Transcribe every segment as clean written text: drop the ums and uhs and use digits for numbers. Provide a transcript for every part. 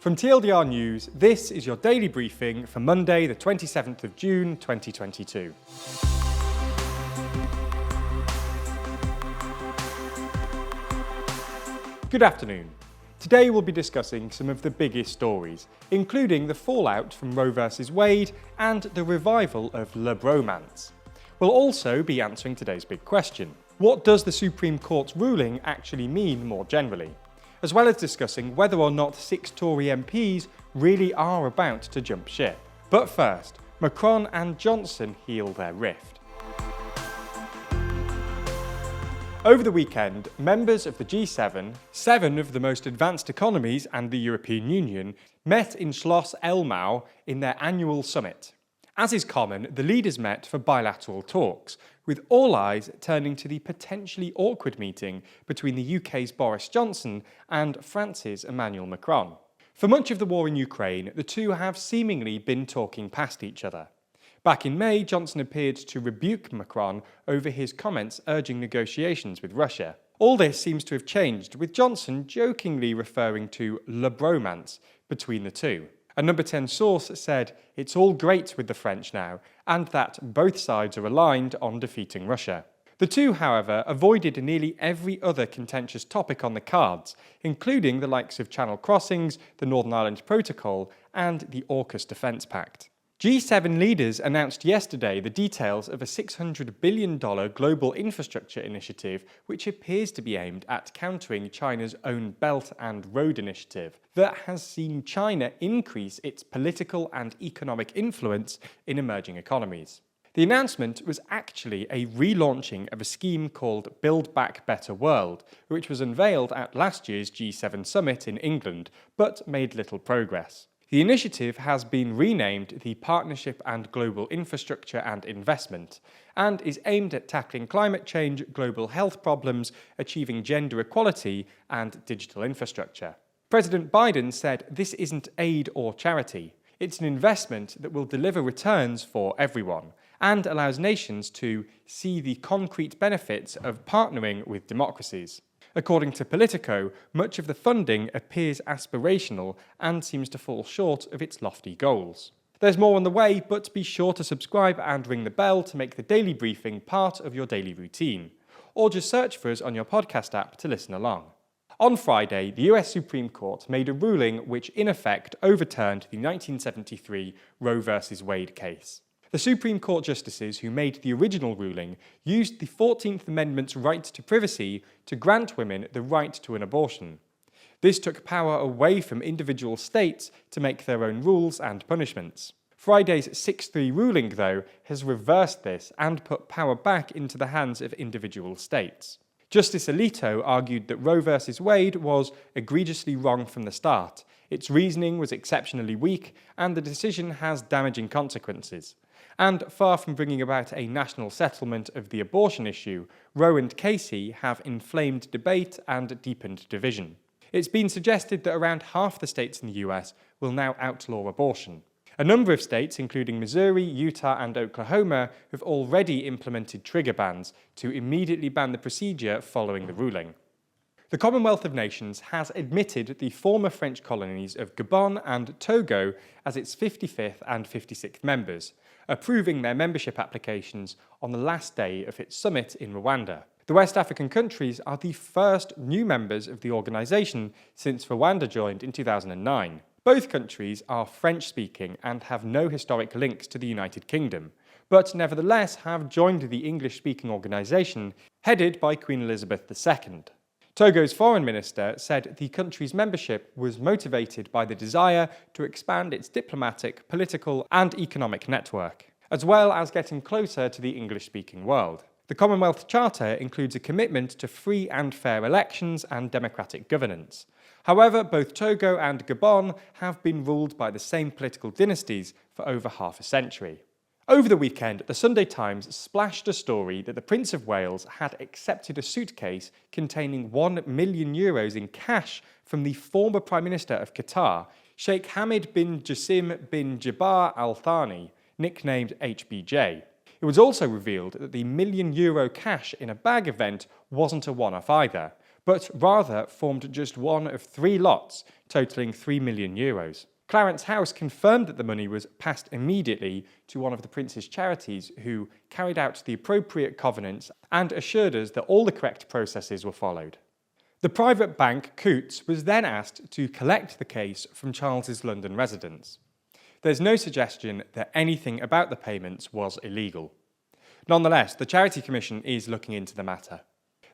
From TLDR News, this is your daily briefing for Monday, the 27th of June, 2022. Good afternoon. Today we'll be discussing some of the biggest stories, including the fallout from Roe vs Wade and the revival of Bromance. We'll also be answering today's big question: what does the Supreme Court's ruling actually mean more generally? As well as discussing whether or not 6 Tory MPs really are about to jump ship. But first, Macron and Johnson heal their rift. Over the weekend, members of the G7, 7 of the most advanced economies and the European Union, met in Schloss Elmau in their annual summit. As is common, the leaders met for bilateral talks, with all eyes turning to the potentially awkward meeting between the UK's Boris Johnson and France's Emmanuel Macron. For much of the war in Ukraine, the two have seemingly been talking past each other. Back in May, Johnson appeared to rebuke Macron over his comments urging negotiations with Russia. All this seems to have changed, with Johnson jokingly referring to Bromance between the two. A number 10 source said it's all great with the French now, and that both sides are aligned on defeating Russia. The two, however, avoided nearly every other contentious topic on the cards, including the likes of Channel crossings, the Northern Ireland Protocol, and the AUKUS Defence Pact. G7 leaders announced yesterday the details of a $600 billion global infrastructure initiative which appears to be aimed at countering China's own Belt and Road Initiative that has seen China increase its political and economic influence in emerging economies. The announcement was actually a relaunching of a scheme called Build Back Better World, which was unveiled at last year's G7 summit in England, but made little progress. The initiative has been renamed the Partnership and Global Infrastructure and Investment, and is aimed at tackling climate change, global health problems, achieving gender equality, and digital infrastructure. President Biden said this isn't aid or charity. It's an investment that will deliver returns for everyone, and allows nations to see the concrete benefits of partnering with democracies. According to Politico, much of the funding appears aspirational and seems to fall short of its lofty goals. There's more on the way, but be sure to subscribe and ring the bell to make the daily briefing part of your daily routine. Or just search for us on your podcast app to listen along. On Friday, the US Supreme Court made a ruling which in effect overturned the 1973 Roe vs Wade case. The Supreme Court justices who made the original ruling used the 14th Amendment's right to privacy to grant women the right to an abortion. This took power away from individual states to make their own rules and punishments. Friday's 6-3 ruling, though, has reversed this and put power back into the hands of individual states. Justice Alito argued that Roe vs Wade was egregiously wrong from the start. Its reasoning was exceptionally weak, and the decision has damaging consequences. And far from bringing about a national settlement of the abortion issue, Roe and Casey have inflamed debate and deepened division. It's been suggested that around half the states in the US will now outlaw abortion. A number of states, including Missouri, Utah, and Oklahoma, have already implemented trigger bans to immediately ban the procedure following the ruling. The Commonwealth of Nations has admitted the former French colonies of Gabon and Togo as its 55th and 56th members, approving their membership applications on the last day of its summit in Rwanda. The West African countries are the first new members of the organisation since Rwanda joined in 2009. Both countries are French-speaking and have no historic links to the United Kingdom, but nevertheless have joined the English-speaking organisation headed by Queen Elizabeth II. Togo's foreign minister said the country's membership was motivated by the desire to expand its diplomatic, political, and economic network, as well as getting closer to the English-speaking world. The Commonwealth Charter includes a commitment to free and fair elections and democratic governance. However, both Togo and Gabon have been ruled by the same political dynasties for over half a century. Over the weekend, the Sunday Times splashed a story that the Prince of Wales had accepted a suitcase containing €1 million in cash from the former Prime Minister of Qatar, Sheikh Hamad bin Jassim bin Jabbar Al Thani, nicknamed HBJ. It was also revealed that the €1 million cash in a bag event wasn't a one-off either, but rather formed just one of 3 lots, totalling €3 million. Clarence House confirmed that the money was passed immediately to one of the Prince's charities, who carried out the appropriate covenants and assured us that all the correct processes were followed. The private bank, Coutts, was then asked to collect the case from Charles's London residence. There's no suggestion that anything about the payments was illegal. Nonetheless, the Charity Commission is looking into the matter.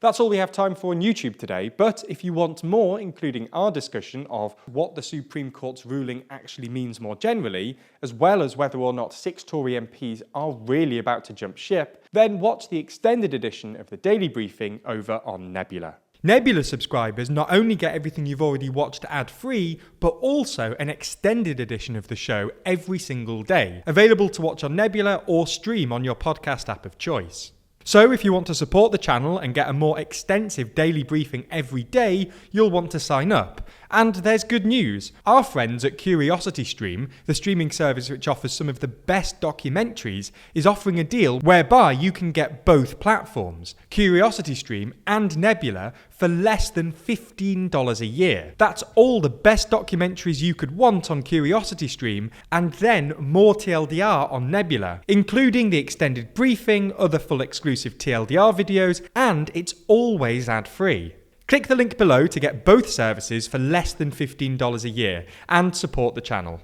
That's all we have time for on YouTube today, but if you want more, including our discussion of what the Supreme Court's ruling actually means more generally, as well as whether or not 6 Tory MPs are really about to jump ship, then watch the extended edition of the Daily Briefing over on Nebula. Nebula subscribers not only get everything you've already watched ad-free, but also an extended edition of the show every single day, available to watch on Nebula or stream on your podcast app of choice. So if you want to support the channel and get a more extensive daily briefing every day, you'll want to sign up. And there's good news. Our friends at CuriosityStream, the streaming service which offers some of the best documentaries, is offering a deal whereby you can get both platforms, CuriosityStream and Nebula, for less than $15 a year. That's all the best documentaries you could want on CuriosityStream, and then more TLDR on Nebula, including the extended briefing, other full exclusive TLDR videos, and it's always ad-free. Click the link below to get both services for less than $15 a year and support the channel.